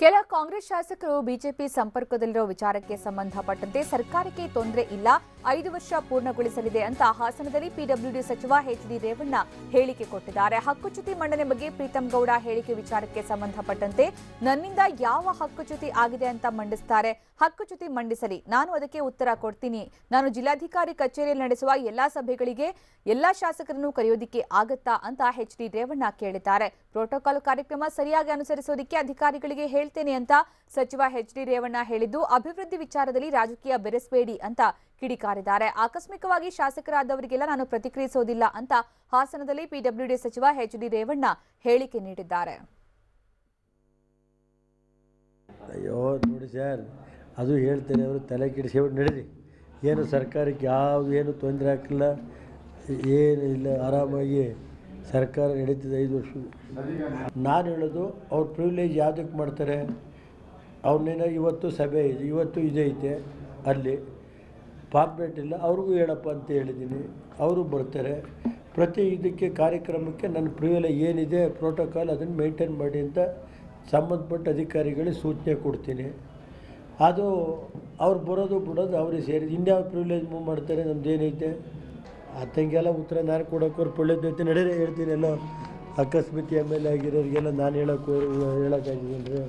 ಕೆಲ ಕಾಂಗ್ರೆಸ್ ಶಾಸಕರು ಬಿಜೆಪಿ ಸಂಪರ್ಕದಲ್ಲಿರೋ ವಿಚಾರಕ್ಕೆ ಸಂಬಂಧಪಟ್ಟಂತೆ ಸರ್ಕಾರಕ್ಕೆ ತೊಂದರೆ ಇಲ್ಲ, 5 ವರ್ಷ ಪೂರ್ಣಗೊಳಿಸಲಿದೆ ಅಂತ ಹಾಸನದಲ್ಲಿ ಪಿಡಬ್ಲ್ಯೂಡಿ ಸಚಿವ ಎಚ್.ಡಿ. ರೇವಣ್ಣ ಹೇಳಿಕೆ ಕೊಟ್ಟಿದ್ದಾರೆ. ಹಕ್ಕುಚ್ಯುತಿ ಮಂಡನೆ ಬಗ್ಗೆ ಪ್ರೀತಂ ಗೌಡ ಹೇಳಿಕೆ ವಿಚಾರಕ್ಕೆ ಸಂಬಂಧಪಟ್ಟಂತೆ ನನ್ನಿಂದ ಯಾವ ಹಕ್ಕುಚ್ಯುತಿ ಆಗಿದೆ ಅಂತ ಮಂಡಿಸ್ತಾರೆ. ಹಕ್ಕುಚ್ಯುತಿ ಮಂಡಿಸಲಿ, ನಾನು ಅದಕ್ಕೆ ಉತ್ತರ ಕೊಡ್ತೀನಿ. ನಾನು ಜಿಲ್ಲಾಧಿಕಾರಿ ಕಚೇರಿಯಲ್ಲಿ ನಡೆಸುವ ಎಲ್ಲಾ ಸಭೆಗಳಿಗೆ ಎಲ್ಲಾ ಶಾಸಕರನ್ನು ಕರೆಯೋದಿಕ್ಕೆ ಆಗತ್ತಾ ಅಂತ ಎಚ್.ಡಿ. ರೇವಣ್ಣ ಕೇಳಿದ್ದಾರೆ. ಪ್ರೋಟೋಕಾಲ್ ಕಾರ್ಯಕ್ರಮ ಸರಿಯಾಗಿ ಅನುಸರಿಸೋದಕ್ಕೆ ಅಧಿಕಾರಿಗಳಿಗೆ ಹೇಳ್ತೇನೆ ಅಂತ ಸಚಿವ ಎಚ್.ಡಿ. ರೇವಣ್ಣ ಹೇಳಿದ್ದು, ಅಭಿವೃದ್ಧಿ ವಿಚಾರದಲ್ಲಿ ರಾಜಕೀಯ ಬೆರೆಸಬೇಡಿ ಅಂತ ಕಿಡಿಕಾರಿದ್ದಾರೆ. ಆಕಸ್ಮಿಕವಾಗಿ ಶಾಸಕರಾದವರಿಗೆಲ್ಲ ನಾನು ಪ್ರತಿಕ್ರಿಯಿಸೋದಿಲ್ಲ ಅಂತ ಹಾಸನದಲ್ಲಿ ಪಿಡಬ್ಲ್ಯೂಡಿ ಸಚಿವ ಎಚ್.ಡಿ. ರೇವಣ್ಣ ಹೇಳಿಕೆ ನೀಡಿದ್ದಾರೆ. ಅಯ್ಯೋ ನೋಡಿ ಸರ್, ಅದು ಹೇಳ್ತೇನೆ, ಅವರು ತಲೆ ಕೆಡಿಸ್ಕೊಂಡು ನಡೀರಿ, ಏನು ಸರ್ಕಾರಕ್ಕೆ ಯಾವುದು ಏನು ತೊಂದರೆ ಆಗ್ತಿಲ್ಲ, ಏನು ಇಲ್ಲ, ಆರಾಮಾಗಿ ಸರ್ಕಾರ ನಡೀತಿದೆ 5 ವರ್ಷ. ನಾನು ಹೇಳೋದು ಅವ್ರ ಪ್ರಿವಿಲೇಜ್ ಯಾವುದಕ್ಕೆ ಮಾಡ್ತಾರೆ, ಅವ್ರನ್ನೇನೋ ಇವತ್ತು ಸಭೆ ಇದೆ, ಇವತ್ತು ಇದೇ ಐತೆ, ಅಲ್ಲಿ ಫಾರ್ಮೇಟ್ ಇಲ್ಲ, ಅವ್ರಿಗೂ ಹೇಳಪ್ಪ ಅಂತ ಹೇಳಿದ್ದೀನಿ, ಅವರು ಬರ್ತಾರೆ. ಪ್ರತಿ ಇದಕ್ಕೆ ಕಾರ್ಯಕ್ರಮಕ್ಕೆ ನನ್ನ ಪ್ರಿವಿಲೇಜ್ ಏನಿದೆ ಪ್ರೋಟೋಕಾಲ್ ಅದನ್ನು ಮೇಂಟೈನ್ ಮಾಡಿ ಅಂತ ಸಂಬಂಧಪಟ್ಟ ಅಧಿಕಾರಿಗಳಿಗೆ ಸೂಚನೆ ಕೊಡ್ತೀನಿ. ಅದು ಅವ್ರು ಬರೋದು ಬಿಡೋದು ಅವ್ರಿಗೆ ಸೇರಿ, ಇನ್ಯಾವ ಪ್ರಿವಿಲೇಜ್ ಮೂವ್ ಮಾಡ್ತಾರೆ, ನಮ್ದು ಏನೈತೆ ಅತ್ತಂಗೆಲ್ಲ ಉತ್ತರ ನಾನು ಕೊಡೋಕೆ ಅವ್ರು ಒಳ್ಳೇದೈತೆ ನಡೀರಿ ಹೇಳ್ತೀನಿ. ಎಲ್ಲ ಅಕಸ್ಮಾತ್ ಎಮ್ ಎಲ್ ಎ ಆಗಿರೋರಿಗೆಲ್ಲ ನಾನು ಹೇಳೋಕ್ಕಾಗಿದ್ದೀನಿ.